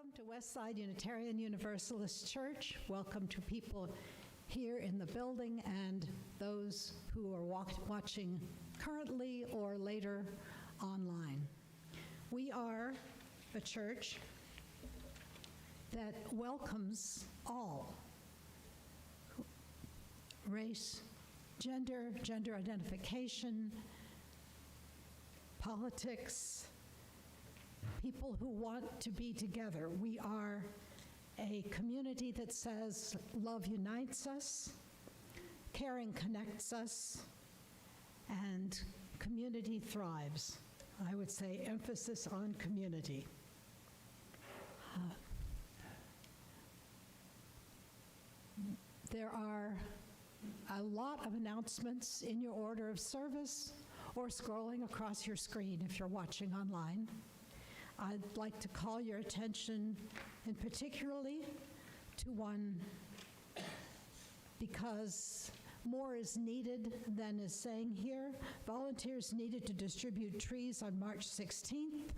Welcome to Westside Unitarian Universalist Church. Welcome to people here in the building and those who are watching currently or later online. We are a church that welcomes all race, gender identification, politics, people who want to be together. We are a community that says love unites us, caring connects us, and community thrives. I would say emphasis on community. There are a lot of announcements in your order of service or scrolling across your screen if you're watching online. I'd like to call your attention in particularly to one because more is needed than is saying here. Volunteers needed to distribute trees on March 16th.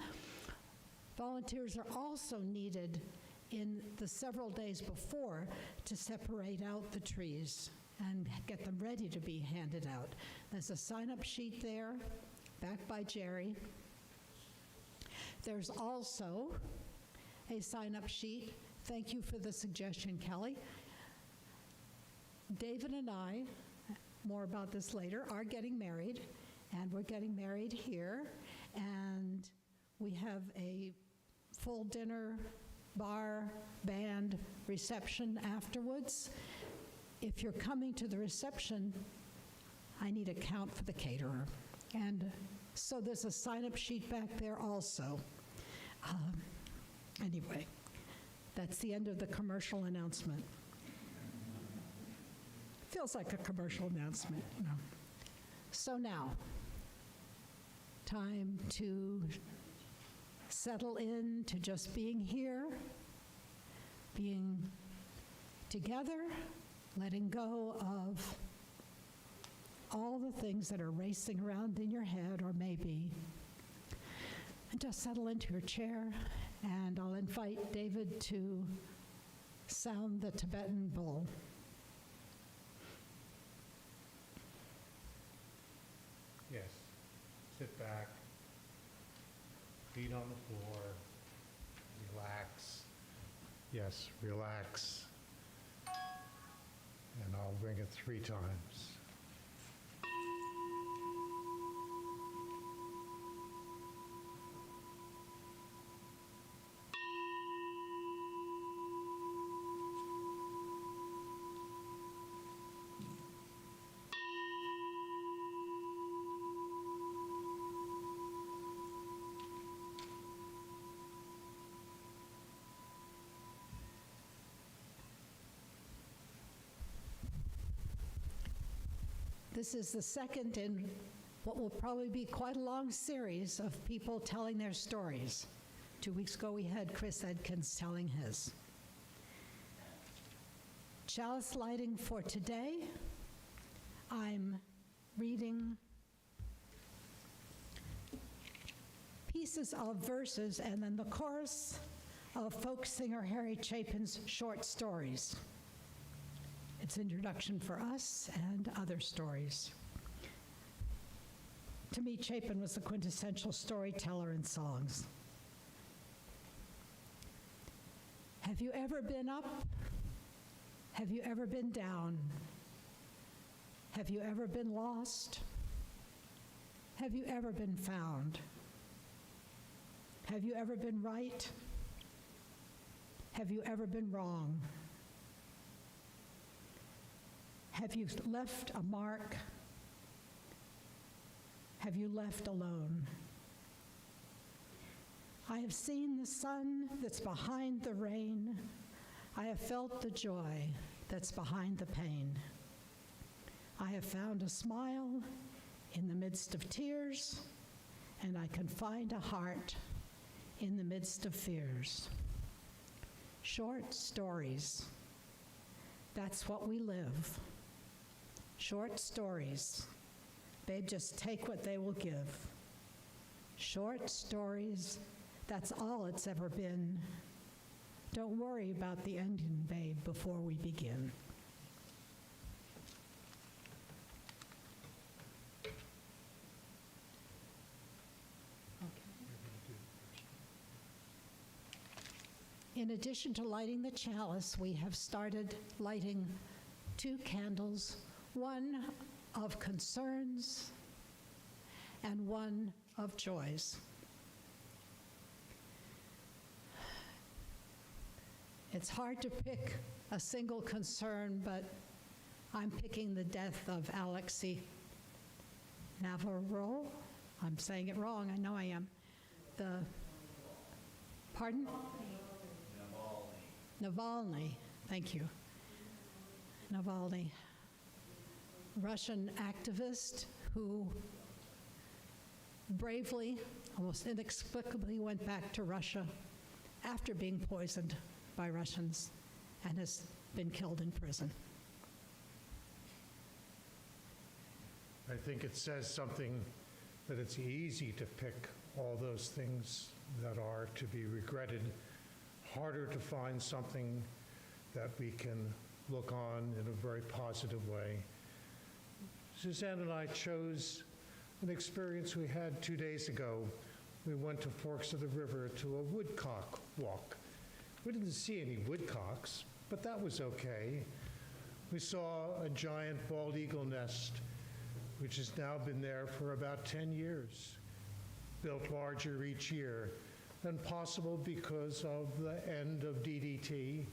Volunteers are also needed in the several days before to separate out the trees and get them ready to be handed out. There's a sign-up sheet there, back by Jerry. There's also a sign-up sheet. Thank you for the suggestion, Kelly. David and I, more about this later, are getting married, and we're getting married here, and we have a full dinner, bar, band, reception afterwards. If you're coming to the reception, I need a count for the caterer. And so there's a sign-up sheet back there also. Anyway, that's the end of the commercial announcement. Feels like a commercial announcement, you know. So now, time to settle in to just being here, being together, letting go of all the things that are racing around in your head or maybe, and just settle into your chair, and I'll invite David to sound the Tibetan bowl. Yes, sit back, feet on the floor, relax. Yes, relax. And I'll bring it 3 times. This is the second in what will probably be quite a long series of people telling their stories. 2 weeks ago, we had Chris Edkins telling his. Chalice lighting for today. I'm reading pieces of verses and then the chorus of folk singer Harry Chapin's short stories. It's introduction for us and other stories. To me, Chapin was the quintessential storyteller in songs. Have you ever been up? Have you ever been down? Have you ever been lost? Have you ever been found? Have you ever been right? Have you ever been wrong? Have you left a mark? Have you left alone? I have seen the sun that's behind the rain. I have felt the joy that's behind the pain. I have found a smile in the midst of tears, and I can find a heart in the midst of fears. Short stories. That's what we live. Short stories. Babe, just take what they will give. Short stories, that's all it's ever been. Don't worry about the ending, babe, before we begin. In addition to lighting the chalice, we have started lighting 2 candles, one of concerns and one of joys. It's hard to pick a single concern, but I'm picking the death of Alexei Navarro. I'm saying it wrong, I know I am. Pardon? Navalny, thank you. Navalny, Russian activist who bravely, almost inexplicably, went back to Russia after being poisoned by Russians and has been killed in prison. I think it says something that it's easy to pick all those things that are to be regretted, harder to find something that we can look on in a very positive way. Suzanne and I chose an experience we had 2 days ago. We went to Forks of the River to a woodcock walk. We didn't see any woodcocks, but that was okay. We saw a giant bald eagle nest, which has now been there for about 10 years, built larger each year, and possible because of the end of DDT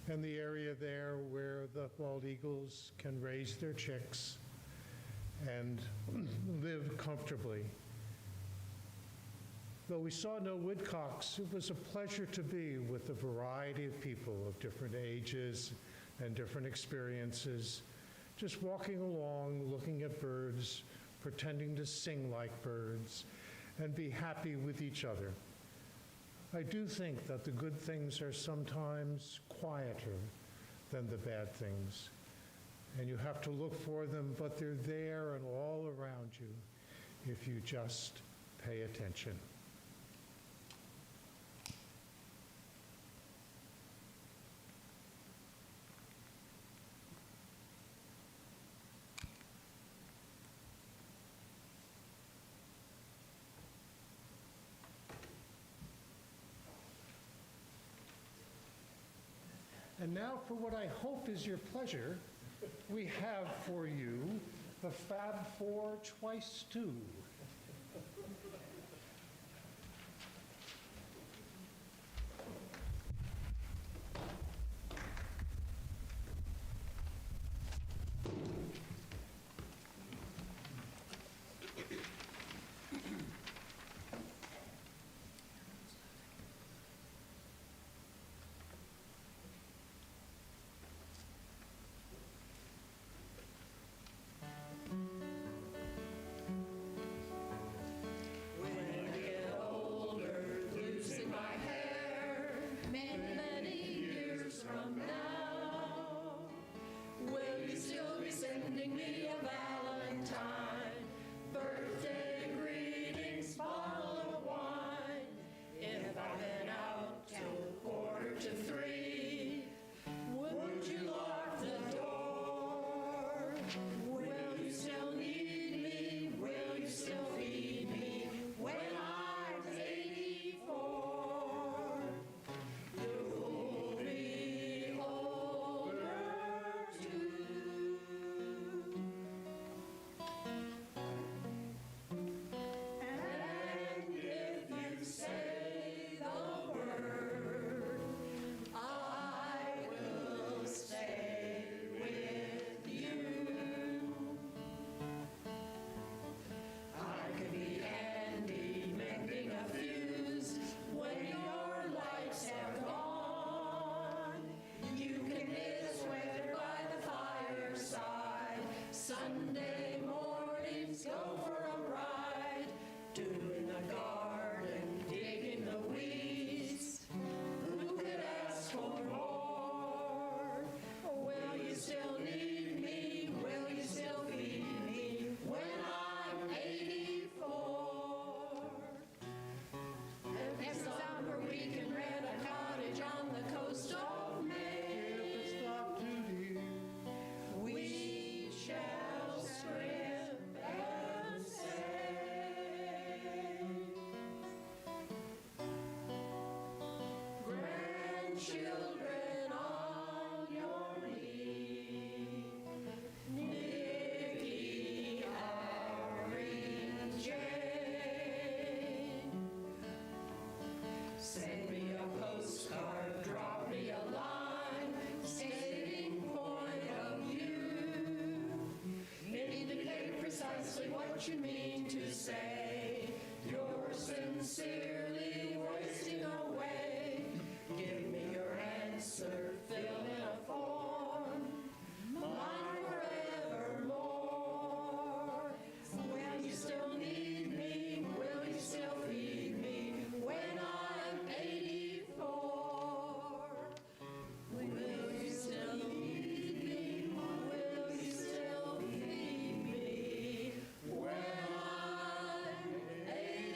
and the area there where the bald eagles can raise their chicks and live comfortably. Though we saw no woodcocks, it was a pleasure to be with a variety of people of different ages and different experiences, just walking along, looking at birds, pretending to sing like birds, and be happy with each other. I do think that the good things are sometimes quieter than the bad things, and you have to look for them, but they're there and all around you if you just pay attention. And now for what I hope is your pleasure, we have for you the Fab Four Twice Two. children on your knee. Nikki, Ari, and Jane. Send me a postcard, drop me a line, stating point of view. Indicate precisely what you mean to say. You're sincerely wasting away. Give me your answer, fill in a form. Mine forevermore. Will you still need me? Will you still feed me when I'm 84? Will you still need me? Will you still feed me when I'm 84?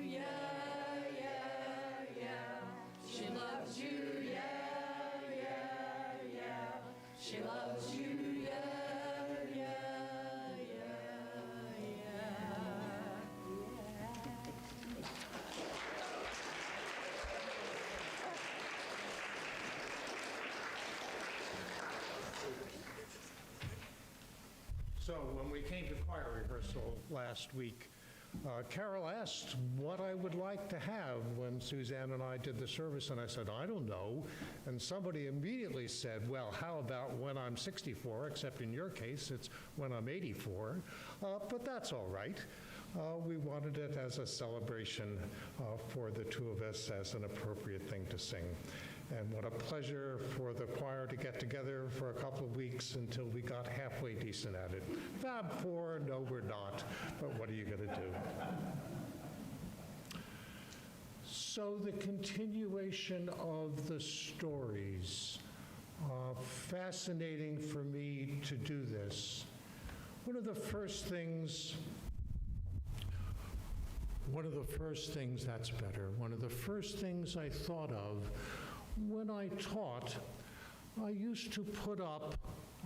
Yeah, yeah, yeah. She loves you, yeah, yeah, yeah. She loves you, yeah, yeah, yeah, So when we came to choir rehearsal last week, Carol asked what I would like to have when Suzanne and I did the service, and I said, I don't know. And somebody immediately said, well, how about when I'm 64, except in your case, it's when I'm 84. But that's all right. We wanted it as a celebration for the two of us as an appropriate thing to sing. And what a pleasure for the choir to get together for a couple of weeks until we got halfway decent at it. Fab Four, no, we're not, but what are you going to do? So the continuation of the stories, fascinating for me to do this. One of the first things, that's better. One of the first things I thought of when I taught, I used to put up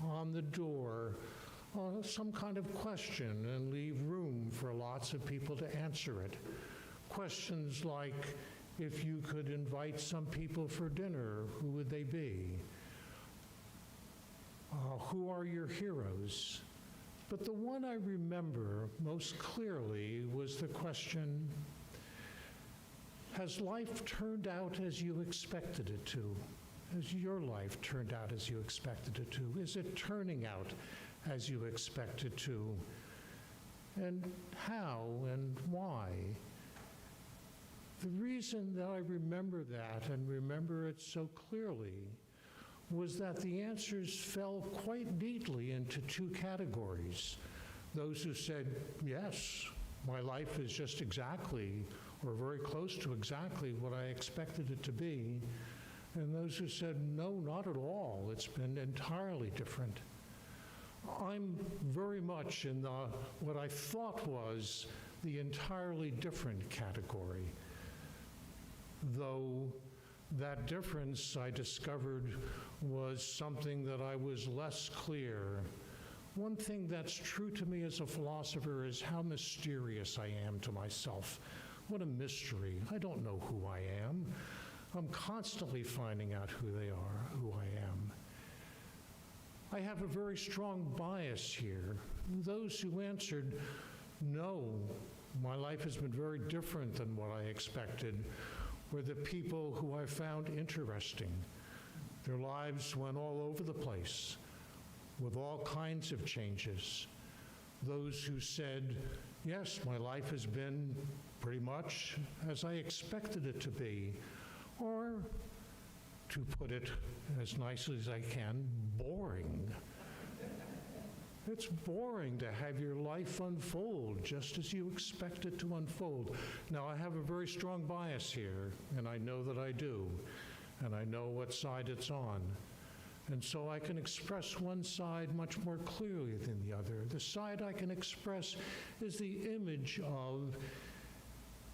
on the door some kind of question and leave room for lots of people to answer it. Questions like, if you could invite some people for dinner, who would they be? Who are your heroes? But the one I remember most clearly was the question, has life turned out as you expected it to? Has your life turned out as you expected it to? Is it turning out as you expected to? And how and why? The reason that I remember that and remember it so clearly was that the answers fell quite neatly into two categories. Those who said, yes, my life is just exactly or very close to exactly what I expected it to be, and those who said, no, not at all, it's been entirely different. I'm very much in what I thought was the entirely different category, though that difference I discovered was something that I was less clear. One thing that's true to me as a philosopher is how mysterious I am to myself. What a mystery. I don't know who I am. I'm constantly finding out who I am. I have a very strong bias here. Those who answered, no, my life has been very different than what I expected, were the people who I found interesting. Their lives went all over the place with all kinds of changes. Those who said, yes, my life has been pretty much as I expected it to be, or, to put it as nicely as I can, boring. It's boring to have your life unfold just as you expect it to unfold. Now, I have a very strong bias here, and I know that I do, and I know what side it's on. And so I can express one side much more clearly than the other. The side I can express is the image of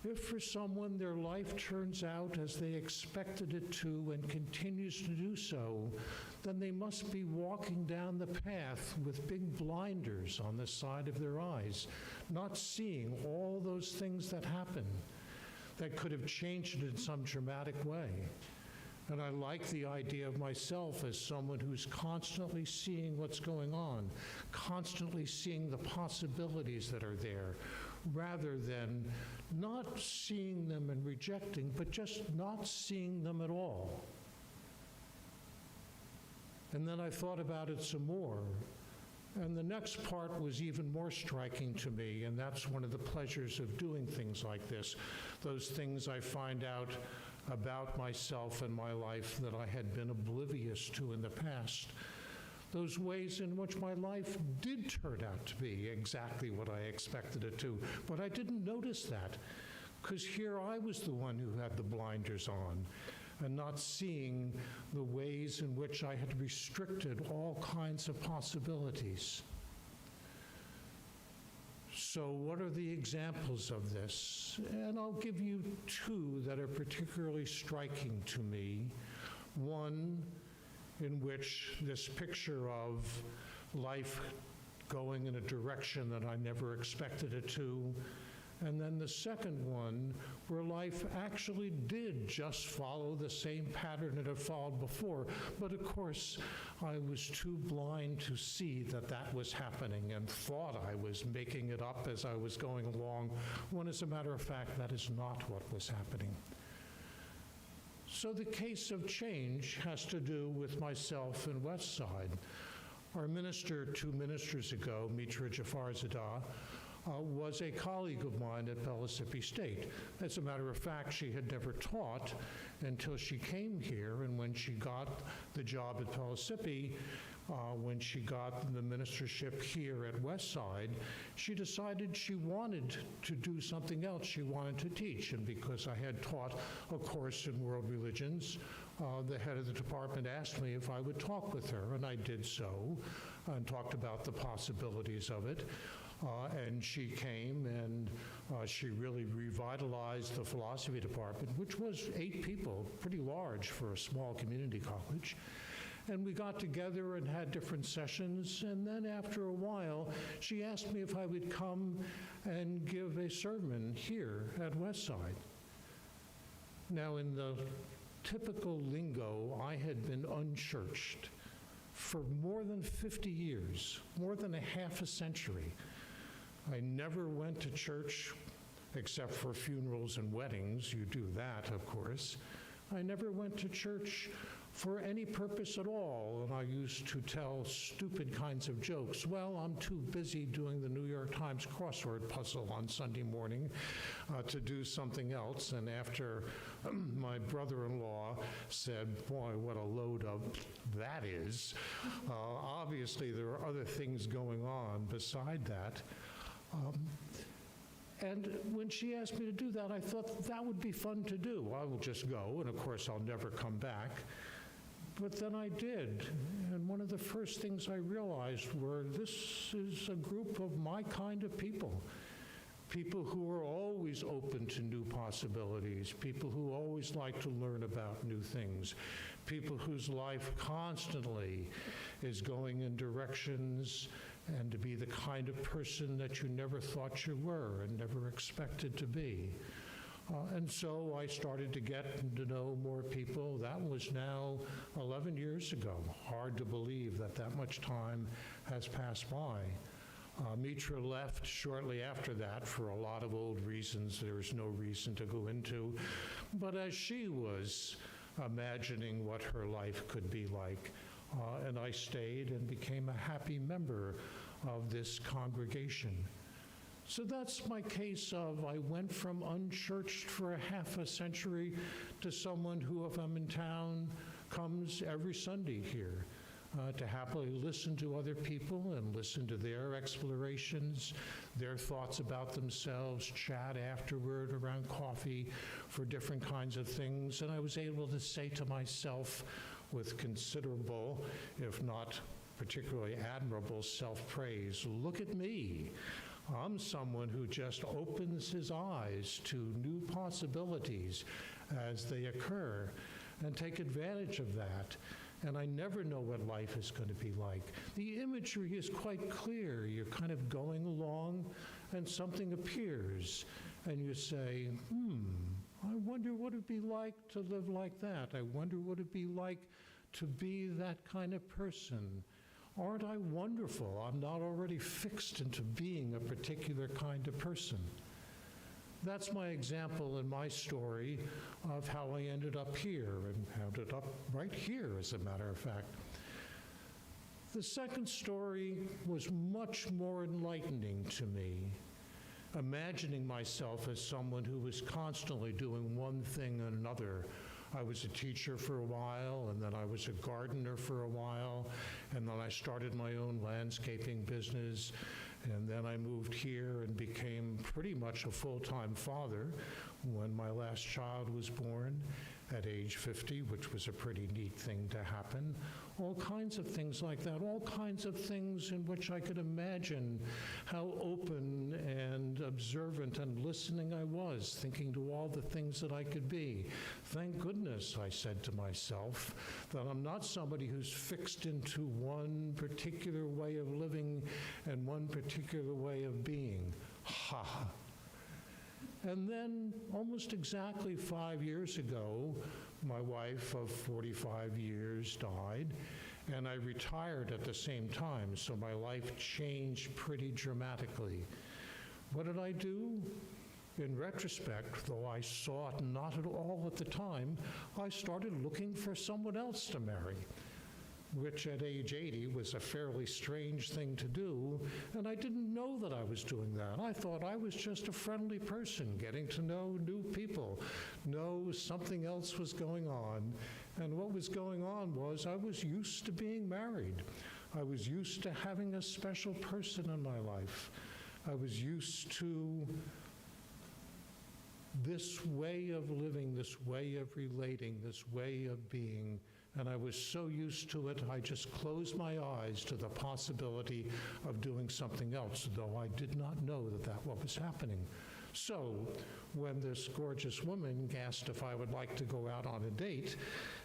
If for someone their life turns out as they expected it to and continues to do so, then they must be walking down the path with big blinders on the side of their eyes, not seeing all those things that happen that could have changed it in some dramatic way. And I like the idea of myself as someone who's constantly seeing what's going on, constantly seeing the possibilities that are there, rather than not seeing them and rejecting, but just not seeing them at all. And then I thought about it some more. And the next part was even more striking to me, and that's one of the pleasures of doing things like this, those things I find out about myself and my life that I had been oblivious to in the past. Those ways in which my life did turn out to be exactly what I expected it to, but I didn't notice that, because here I was the one who had the blinders on and not seeing the ways in which I had restricted all kinds of possibilities. So what are the examples of this? And I'll give you two that are particularly striking to me. One in which this picture of life going in a direction that I never expected it to, and then the second one where life actually did just follow the same pattern it had followed before, but of course I was too blind to see that that was happening and thought I was making it up as I was going along, when as a matter of fact that is not what was happening. So the case of change has to do with myself and Westside. Our minister 2 ministers ago, Mitra Jafarzadeh, was a colleague of mine at Pellissippi State. As a matter of fact, she had never taught until she came here, and when she got the job at Pellissippi, when she got the ministership here at Westside, she decided she wanted to do something else. She wanted to teach, and because I had taught a course in world religions, the head of the department asked me if I would talk with her, and I did so, and talked about the possibilities of it. And she came, and she really revitalized the philosophy department, which was 8 people, pretty large for a small community college. And we got together and had different sessions, and then after a while, she asked me if I would come and give a sermon here at Westside. Now, in the typical lingo, I had been unchurched for more than 50 years, more than a half a century. I never went to church except for funerals and weddings. You do that, of course. I never went to church for any purpose at all, and I used to tell stupid kinds of jokes. Well, I'm too busy doing the New York Times crossword puzzle on Sunday morning to do something else, and after my brother-in-law said, boy, what a load of that is, obviously there are other things going on beside that. And when she asked me to do that, I thought that would be fun to do. I will just go, and of course I'll never come back. But then I did, and one of the first things I realized were this is a group of my kind of people. People who are always open to new possibilities, people who always like to learn about new things, people whose life constantly is going in directions and to be the kind of person that you never thought you were and never expected to be. And so I started to get to know more people. That was now 11 years ago. Hard to believe that that much time has passed by. Mitra left shortly after that for a lot of old reasons there's no reason to go into. But as she was imagining what her life could be like, and I stayed and became a happy member of this congregation. So that's my case of I went from unchurched for a half a century to someone who, if I'm in town, comes every Sunday here to happily listen to other people and listen to their explorations, their thoughts about themselves, chat afterward around coffee for different kinds of things. And I was able to say to myself with considerable, if not particularly admirable self-praise, look at me. I'm someone who just opens his eyes to new possibilities as they occur and take advantage of that. And I never know what life is going to be like. The imagery is quite clear. You're kind of going along and something appears and you say, I wonder what it'd be like to live like that. I wonder what it'd be like to be that kind of person. Aren't I wonderful? I'm not already fixed into being a particular kind of person. That's my example in my story of how I ended up here, and ended up right here, as a matter of fact. The second story was much more enlightening to me, imagining myself as someone who was constantly doing one thing and another. I was a teacher for a while, and then I was a gardener for a while, and then I started my own landscaping business, and then I moved here and became pretty much a full-time father when my last child was born at age 50, which was a pretty neat thing to happen. All kinds of things like that, all kinds of things in which I could imagine how open and observant and listening I was, thinking to all the things that I could be. Thank goodness, I said to myself, that I'm not somebody who's fixed into one particular way of living and one particular way of being. Ha! And then, almost exactly 5 years ago, my wife of 45 years died, and I retired at the same time, so my life changed pretty dramatically. What did I do? In retrospect, though I saw it not at all at the time, I started looking for someone else to marry, which at age 80 was a fairly strange thing to do, and I didn't know that I was doing that. I thought I was just a friendly person, getting to know new people, know something else was going on, and what was going on was I was used to being married. I was used to having a special person in my life. I was used to this way of living, this way of relating, this way of being. And I was so used to it, I just closed my eyes to the possibility of doing something else, though I did not know that what was happening. So when this gorgeous woman asked if I would like to go out on a date,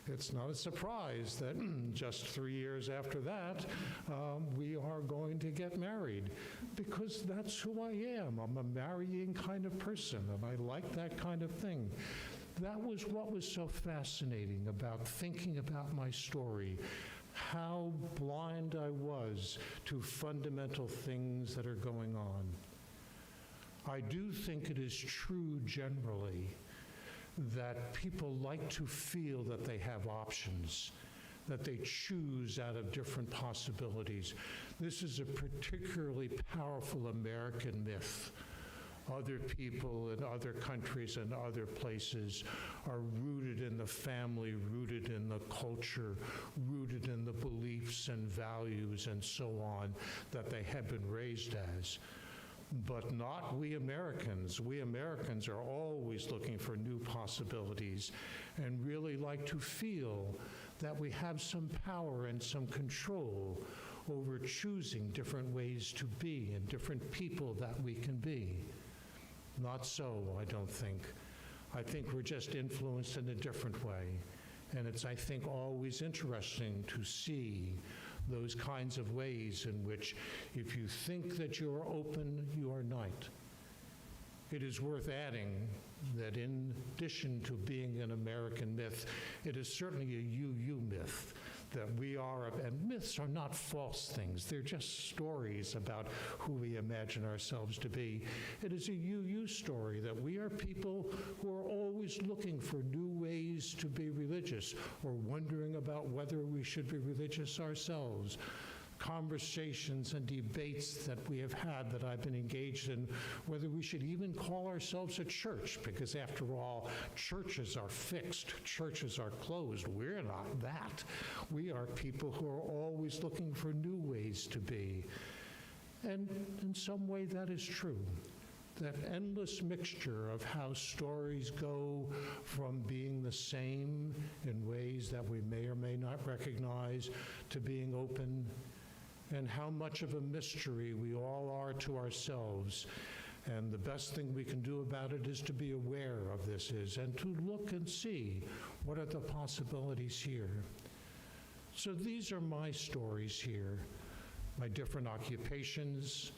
it's not a surprise that just 3 years after that, we are going to get married, because that's who I am. I'm a marrying kind of person, and I like that kind of thing. That was what was so fascinating about thinking about my story, how blind I was to fundamental things that are going on. I do think it is true generally that people like to feel that they have options, that they choose out of different possibilities. This is a particularly powerful American myth. Other people in other countries and other places are rooted in the family, rooted in the culture, rooted in the beliefs and values and so on that they have been raised as. But not we Americans. We Americans are always looking for new possibilities and really like to feel that we have some power and some control over choosing different ways to be and different people that we can be. Not so, I don't think. I think we're just influenced in a different way. And it's, I think, always interesting to see those kinds of ways in which if you think that you're open, you are not. It is worth adding that in addition to being an American myth, it is certainly a UU myth, that we are, and myths are not false things, they're just stories about who we imagine ourselves to be. It is a UU story that we are people who are always looking for new ways to be religious or wondering about whether we should be religious ourselves. Conversations and debates that we have had that I've been engaged in, whether we should even call ourselves a church, because after all, churches are fixed, churches are closed. We're not that. We are people who are always looking for new ways to be. And in some way that is true. That endless mixture of how stories go from being the same in ways that we may or may not recognize to being open, and how much of a mystery we all are to ourselves. And the best thing we can do about it is to be aware of this and to look and see what are the possibilities here. So these are my stories here, my different occupations,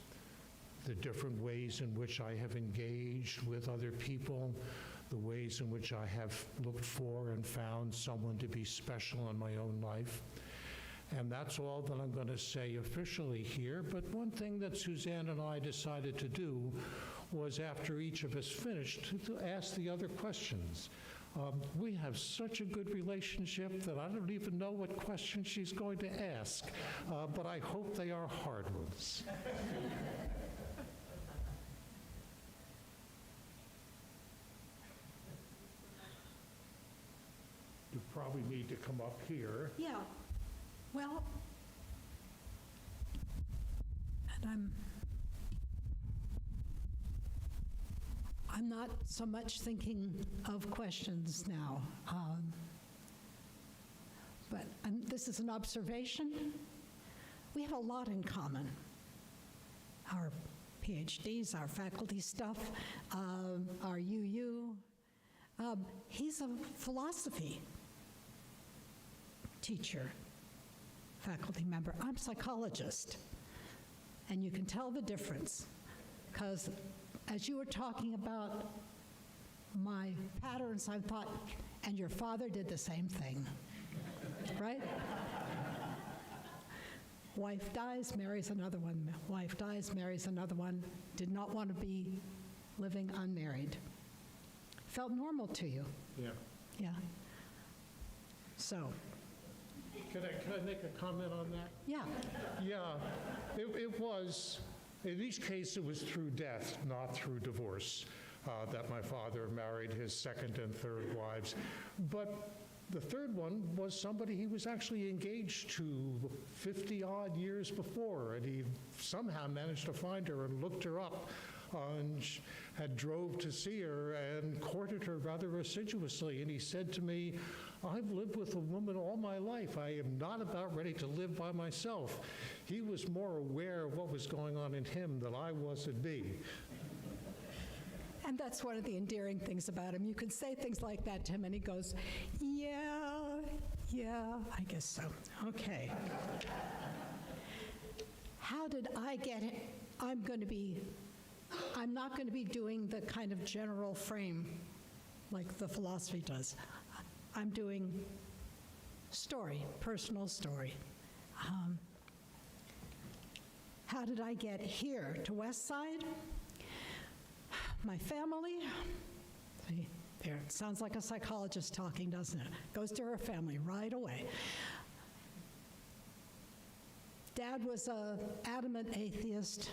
the different ways in which I have engaged with other people, the ways in which I have looked for and found someone to be special in my own life. And that's all that I'm going to say officially here. But one thing that Suzanne and I decided to do was, after each of us finished, to ask the other questions. We have such a good relationship that I don't even know what questions she's going to ask, but I hope they are hard ones. You probably need to come up here. Yeah, well, and I'm not so much thinking of questions now, but this is an observation. We have a lot in common. Our PhDs, our faculty stuff, our UU. He's a philosophy teacher, faculty member. I'm a psychologist, and you can tell the difference, because as you were talking about my patterns, I thought, and your father did the same thing, right? Wife dies, marries another one. Wife dies, marries another one. Did not want to be living unmarried. Felt normal to you. Yeah. Yeah. So. Can I make a comment on that? Yeah. Yeah, it was, in each case, it was through death, not through divorce, that my father married his second and third wives. But the third one was somebody he was actually engaged to 50-odd years before, and he somehow managed to find her and looked her up, and had drove to see her and courted her rather assiduously. And he said to me, I've lived with a woman all my life. I am not about ready to live by myself. He was more aware of what was going on in him than I was in me. And that's one of the endearing things about him. You can say things like that to him, and he goes, yeah, I guess so. Okay. How did I get it? I'm not going to be doing the kind of general frame like the philosophy does. I'm doing story, personal story. How did I get here to Westside? My family, see, there, it sounds like a psychologist talking, doesn't it? Goes to her family right away. Dad was an adamant atheist.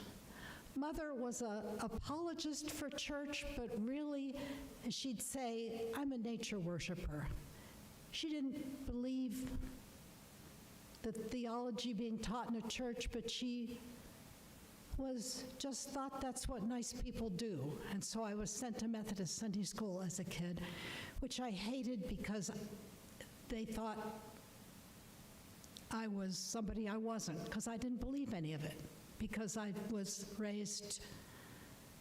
Mother was an apologist for church, but really, she'd say, I'm a nature worshiper. She didn't believe the theology being taught in a church, but she just thought that's what nice people do. And so I was sent to Methodist Sunday school as a kid, which I hated because they thought I was somebody I wasn't, because I didn't believe any of it, because I was raised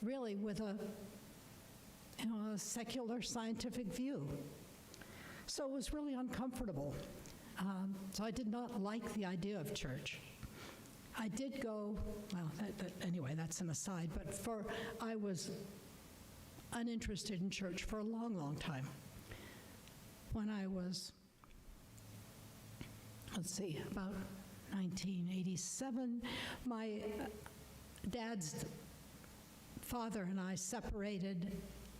really with a secular scientific view. So it was really uncomfortable. So I did not like the idea of church. I did go, well, anyway, that's an aside, but I was uninterested in church for a long, long time. When I was, about 1987, my dad's father and I separated,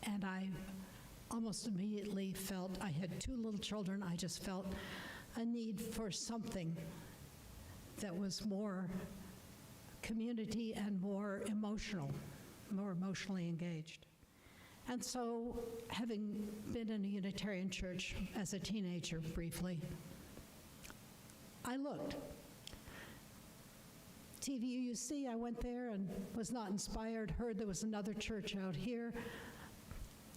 and I almost immediately felt, I had 2 little children, I just felt a need for something that was more community and more emotionally engaged. And so, having been in a Unitarian church as a teenager briefly, I looked. TVUC, I went there and was not inspired, heard there was another church out here,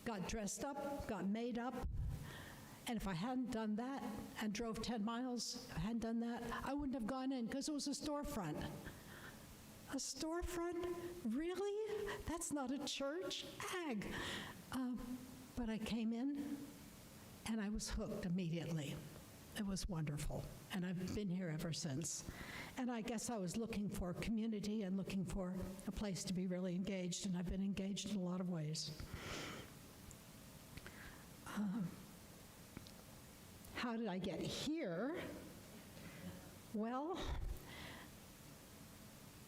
got dressed up, got made up, And if I hadn't done that and drove 10 miles, if I hadn't done that, I wouldn't have gone in because it was a storefront. A storefront? Really? That's not a church? Ag. But I came in and I was hooked immediately. It was wonderful. And I've been here ever since. And I guess I was looking for community and looking for a place to be really engaged, and I've been engaged in a lot of ways. How did I get here? Well,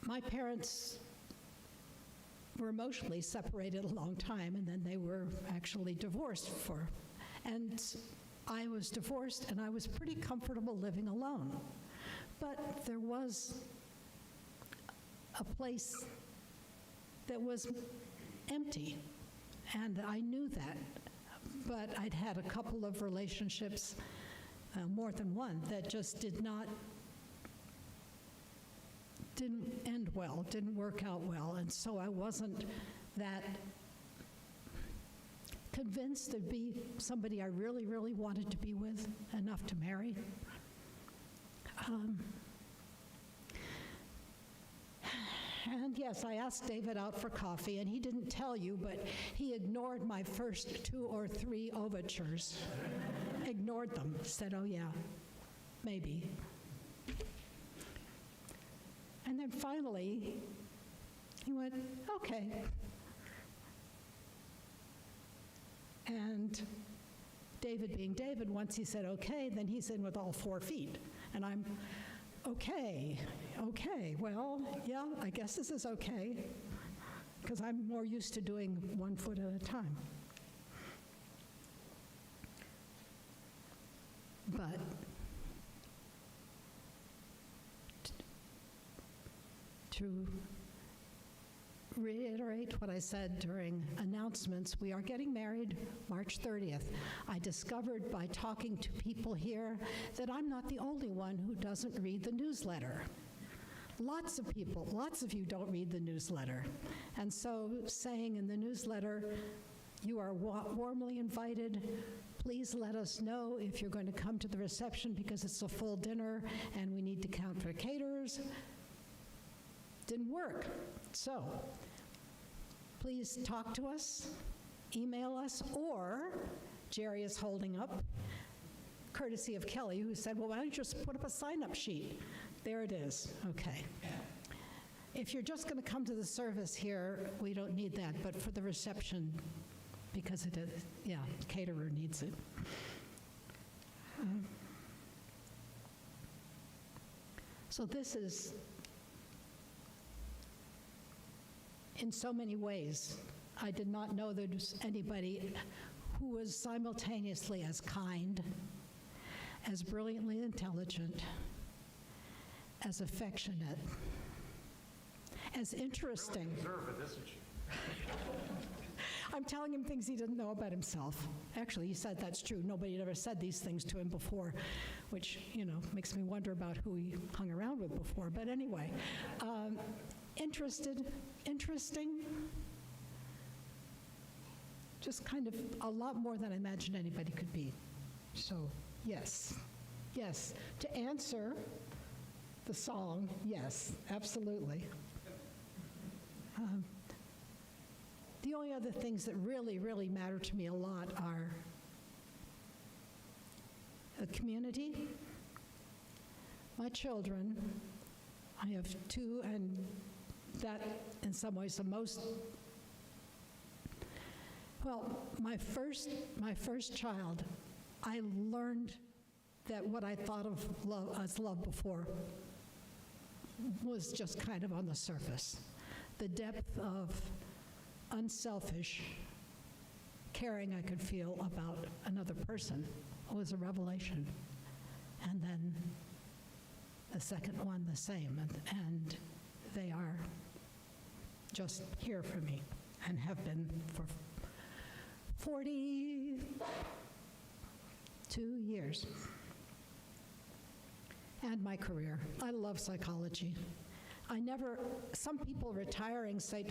my parents were emotionally separated a long time, and then they were actually divorced and I was divorced, and I was pretty comfortable living alone. But there was a place that was empty, and I knew that. But I'd had a couple of relationships, more than one, that just didn't end well, didn't work out well, and so I wasn't that convinced there'd be somebody I really, really wanted to be with, enough to marry. And yes, I asked David out for coffee, and he didn't tell you, but he ignored my first 2 or 3 overtures. Ignored them. Said, oh yeah, maybe. And then finally, he went, okay. And David being David, once he said okay, then he's in with all 4 feet. And I'm, okay, well, yeah, I guess this is okay, because I'm more used to doing 1 foot at a time. But to reiterate what I said during announcements, we are getting married March 30th. I discovered by talking to people here that I'm not the only one who doesn't read the newsletter. Lots of people, lots of you don't read the newsletter. And so saying in the newsletter, you are warmly invited. Please let us know if you're going to come to the reception because it's a full dinner and we need to count for caterers. Didn't work. So please talk to us, email us, or Jerry is holding up, courtesy of Kelly, who said, well, why don't you just put up a sign-up sheet? There it is. Okay. If you're just going to come to the service here, we don't need that, but for the reception, because it is, yeah, caterer needs it. So this is, in so many ways, I did not know there was anybody who was simultaneously as kind, as brilliantly intelligent, as affectionate, as interesting. Really deserve it, isn't she? I'm telling him things he didn't know about himself. Actually, he said that's true. Nobody had ever said these things to him before, which, makes me wonder about who he hung around with before. But anyway, interesting, just kind of a lot more than I imagined anybody could be. So, yes. To answer the song, yes, absolutely. The only other things that really, really matter to me a lot are the community, my children. I have 2, and that, in some ways, the most, well, my first child, I learned that what I thought of love as love before was just kind of on the surface. The depth of unselfish caring I could feel about another person was a revelation. And then the second one, the same. And they are just here for me and have been for 42 years. And my career. I love psychology. Some people retiring say,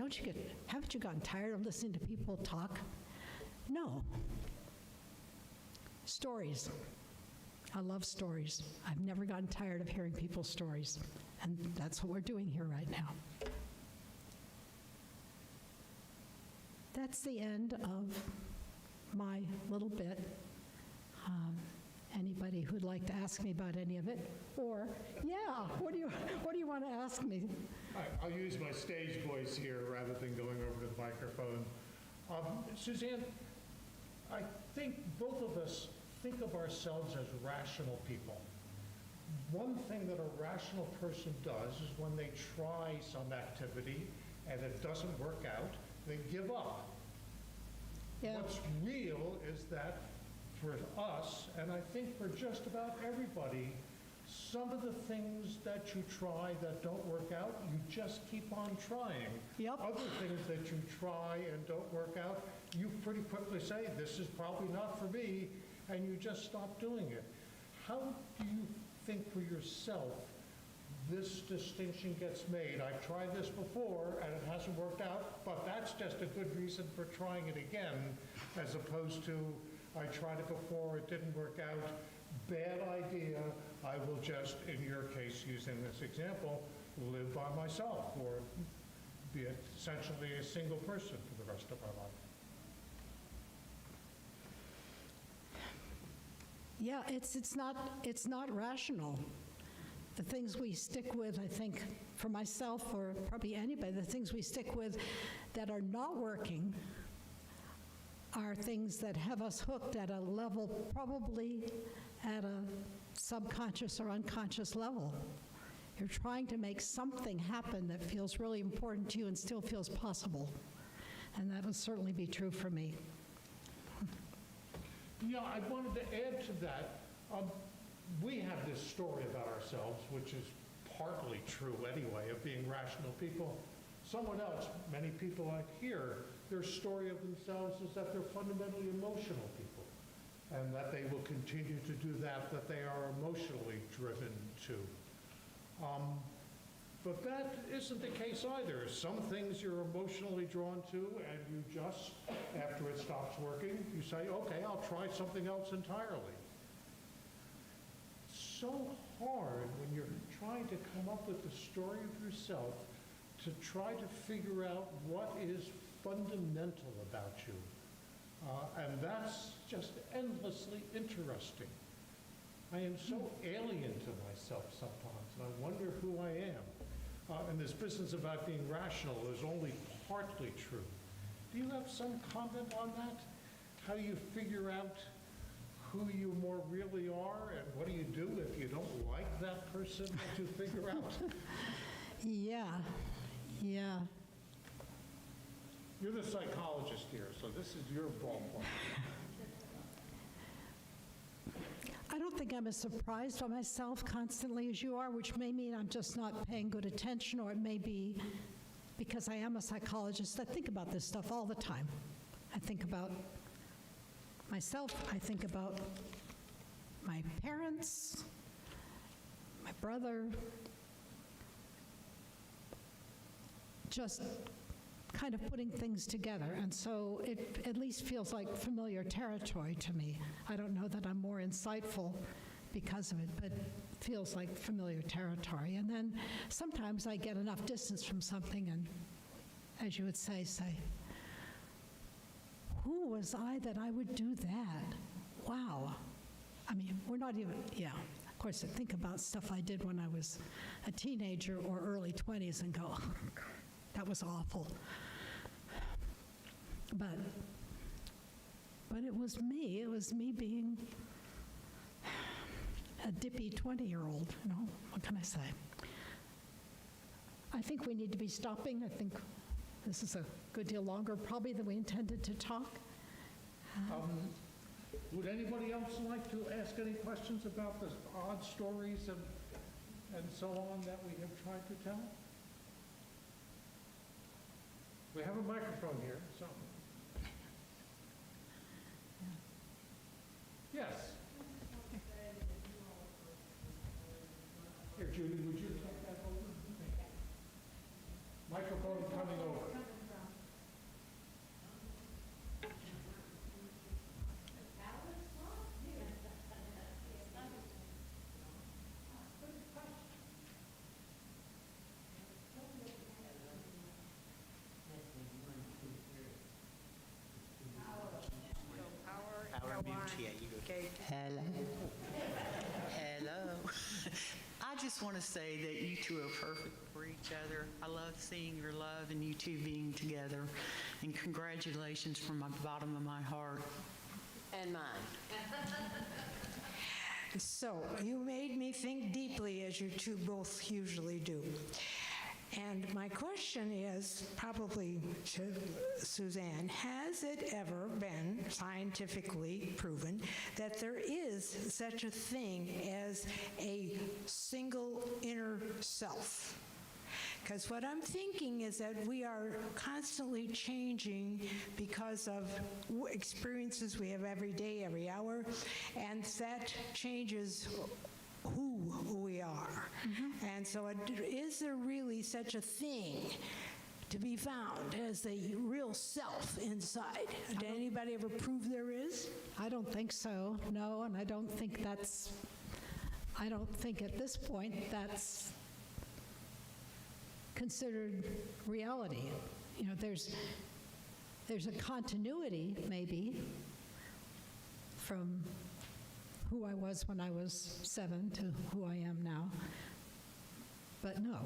haven't you gotten tired of listening to people talk? No. Stories. I love stories. I've never gotten tired of hearing people's stories, and that's what we're doing here right now. That's the end of my little bit. Anybody who'd like to ask me about any of it, or, yeah, what do you want to ask me? I'll use my stage voice here rather than going over to the microphone. Suzanne, I think both of us think of ourselves as rational people. One thing that a rational person does is when they try some activity and it doesn't work out, they give up. Yeah. What's real is that for us, and I think for just about everybody, some of the things that you try that don't work out, you just keep on trying. Yep. Other things that you try and don't work out, you pretty quickly say, this is probably not for me, and you just stop doing it. How do you think for yourself this distinction gets made? I've tried this before and it hasn't worked out, but that's just a good reason for trying it again, as opposed to I tried it before, it didn't work out, bad idea, I will just, in your case, using this example, live by myself or be essentially a single person for the rest of my life. Yeah, it's not rational. The things we stick with, I think, for myself or probably anybody, the things we stick with that are not working are things that have us hooked at a level, probably at a subconscious or unconscious level. You're trying to make something happen that feels really important to you and still feels possible. And that would certainly be true for me. Yeah, I wanted to add to that. We have this story about ourselves, which is partly true anyway, of being rational people. Someone else, many people I hear, their story of themselves is that they're fundamentally emotional people, and that they will continue to do that they are emotionally driven to. But that isn't the case either. Some things you're emotionally drawn to, and you just, after it stops working, you say, okay, I'll try something else entirely. It's so hard when you're trying to come up with the story of yourself to try to figure out what is fundamental about you. And that's just endlessly interesting. I am so alien to myself sometimes, and I wonder who I am. And this business about being rational is only partly true. Do you have some comment on that? How you figure out who you more really are, and what do you do if you don't like that person that you figure out? Yeah. You're the psychologist here, so this is your ballpark. I don't think I'm as surprised by myself constantly as you are, which may mean I'm just not paying good attention, or it may be because I am a psychologist. I think about this stuff all the time. I think about myself. I think about my parents, my brother, just kind of putting things together. And so it at least feels like familiar territory to me. I don't know that I'm more insightful because of it, but it feels like familiar territory. And then sometimes I get enough distance from something and, as you would say, who was I that I would do that? Wow. I mean, we're not even, yeah. Of course, I think about stuff I did when I was a teenager or early 20s and go, oh, God, that was awful. But it was me. It was me being a dippy 20-year-old, you know, what can I say? I think we need to be stopping. I think this is a good deal longer probably than we intended to talk. Would anybody else like to ask any questions about the odd stories and so on that we have tried to tell? We have a microphone here, so. Yes. Here, Judy, would you take that over? Microphone coming over. Yeah, you go. Okay. Hello. Hello. I just want to say that you two are perfect for each other. I love seeing your love and you two being together. And congratulations from the bottom of my heart. And mine. So you made me think deeply, as you two both usually do. And my question is probably to Suzanne, has it ever been scientifically proven that there is such a thing as a single inner self? Because what I'm thinking is that we are constantly changing because of experiences we have every day, every hour, and that changes who we are. And so is there really such a thing to be found as the real self inside? Did anybody ever prove there is? I don't think so, no, and I don't think at this point that's considered reality. You know, there's a continuity, maybe, from who I was when I was 7 to who I am now, but no.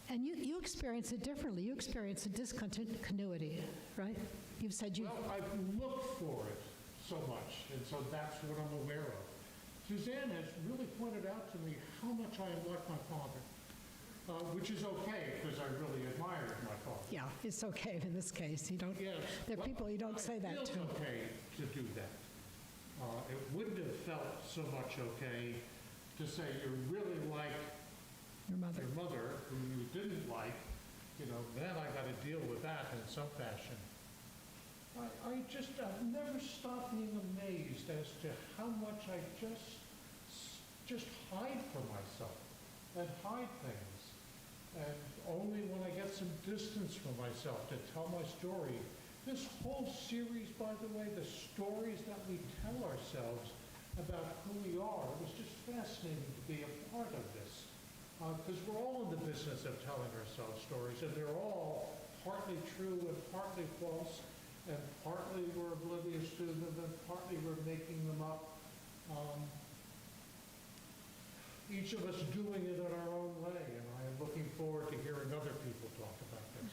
And you experience it differently. You experience a discontinuity, right? You've said you... Well, I've looked for it so much, and so that's what I'm aware of. Suzanne has really pointed out to me how much I am like my father, which is okay, because I really admired my father. Yeah, it's okay in this case. You don't... Yes. There are people you don't say that It to. feels okay to do that. It wouldn't have felt so much okay to say you really like Your mother. your mother, who you didn't like, then I got to deal with that in some fashion. I've never stopped being amazed as to how much I just hide from myself and hide things. And only when I get some distance from myself to tell my story. This whole series, by the way, the stories that we tell ourselves about who we are, it was just fascinating to be a part of this. Because we're all in the business of telling ourselves stories, and they're all partly true and partly false, and partly we're oblivious to them, and partly we're making them up. Each of us doing it in our own way, and I am looking forward to hearing other people talk about this.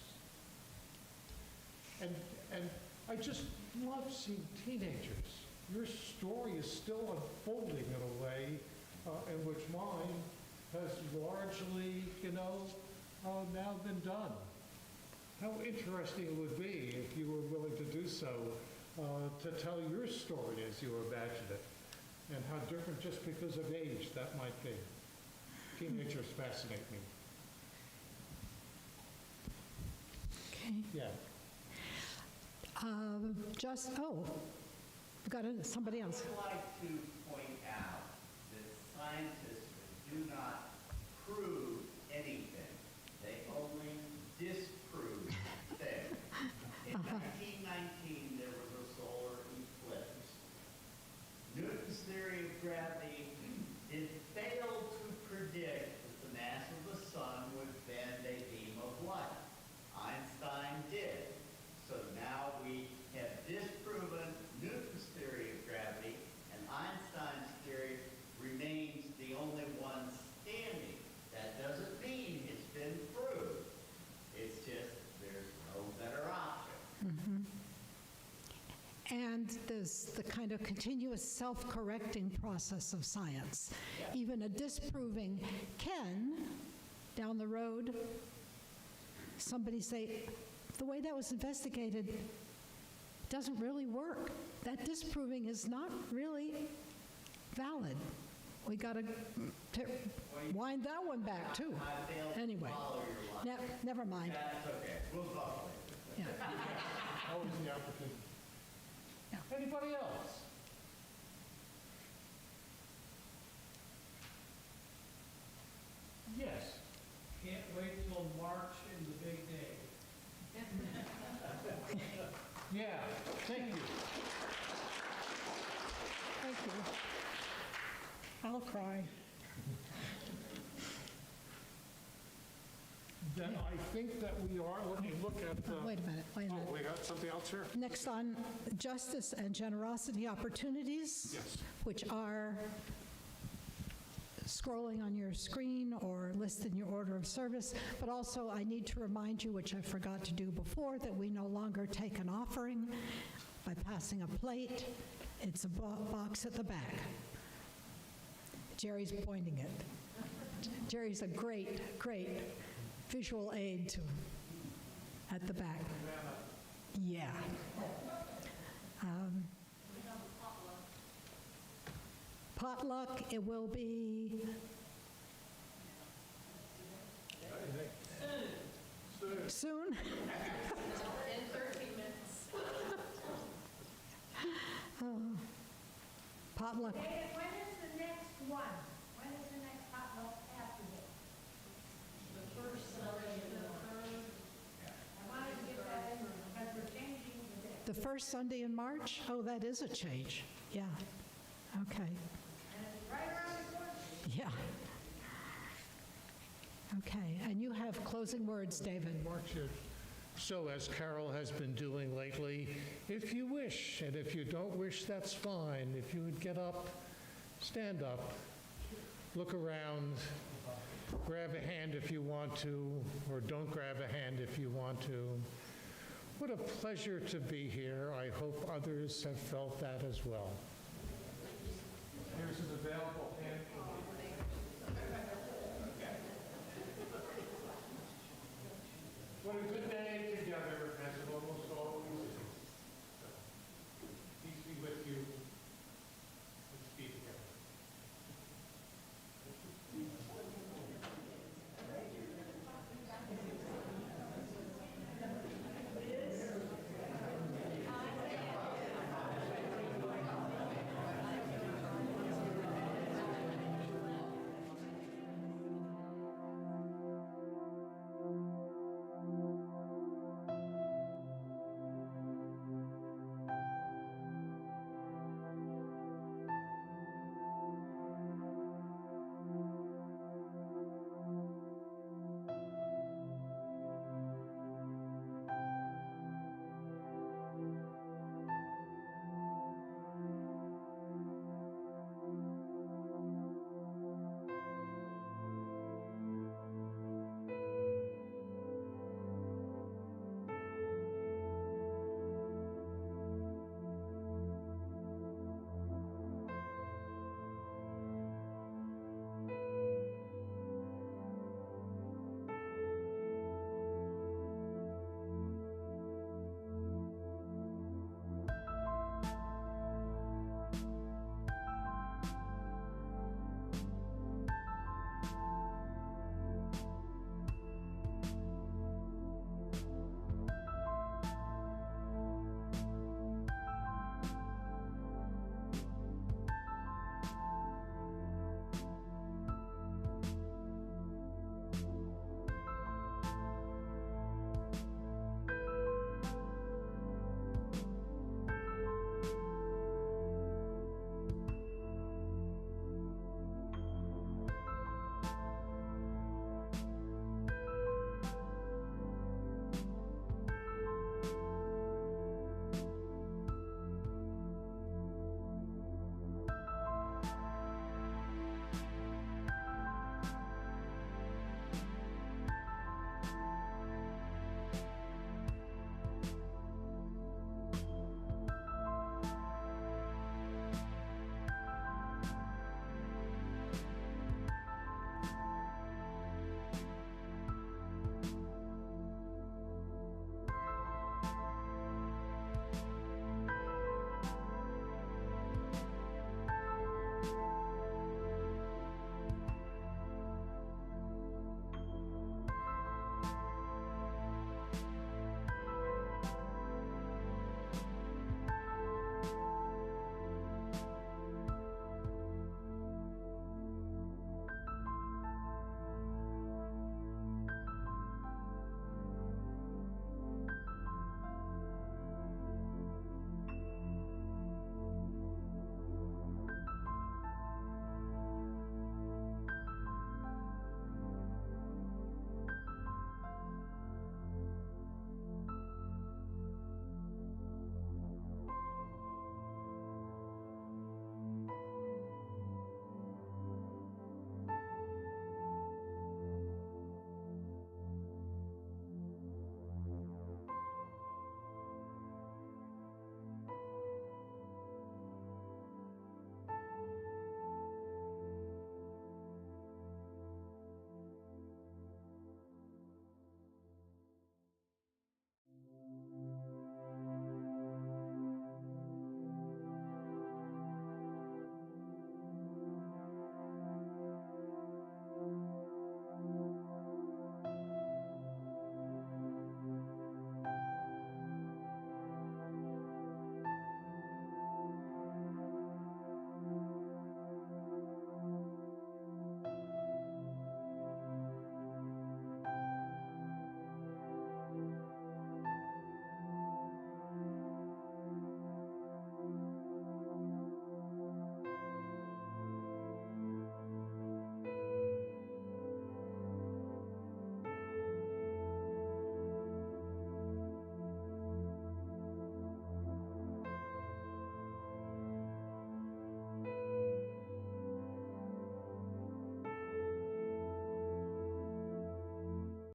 And I just love seeing teenagers. Your story is still unfolding in a way in which mine has largely, now been done. How interesting it would be if you were willing to do so, to tell your story as you imagine it, and how different just because of age that might be. Teenagers fascinate me. Okay. Yeah. We've got somebody else. I would like to point out that scientists do not prove anything. They only disprove things. In 1919, there was a solar eclipse. Newton's theory of gravity did fail to predict that the mass of the sun would bend a beam of light. Einstein did. So now we have disproven Newton's theory of gravity, and Einstein's theory remains the only one standing. That doesn't mean it's been proved. It's just there's no better option. And there's the kind of continuous self-correcting process of science. Even a disproving can, down the road, somebody say, the way that was investigated doesn't really work. That disproving is not really valid. We got to wind that one back, too. I failed to Anyway, follow your logic. never mind. That's okay. We'll talk later. Yeah. Always the opportunity. Yeah. Anybody else? Yes. Can't wait till March and the big day. Yeah, thank you. Thank you. I'll cry. Then I think that we are, let me look at the... Wait a minute, wait a minute. Oh, we got something else here? Next on justice and generosity opportunities, Yes. which are scrolling on your screen or listed in your order of service. But also, I need to remind you, which I forgot to do before, that we no longer take an offering by passing a plate. It's a box at the back. Jerry's pointing it. Jerry's a great, great visual aid to at the back. Yeah. Potluck, it will be soon. In 13 minutes. Potluck. When is the next one? When is the next potluck after this? The first Sunday in the third. I wanted to get that in because we're changing the day. The first Sunday in March? Oh, that is a change. Yeah. Okay. And it's right around the corner. Yeah. Okay. And you have closing words, David. March it. So as Carol has been doing lately, if you wish, and if you don't wish, that's fine. If you would get up, stand up, look around, grab a hand if you want to, or don't grab a hand if you want to. What a pleasure to be here. I hope others have felt that as well. Here's an available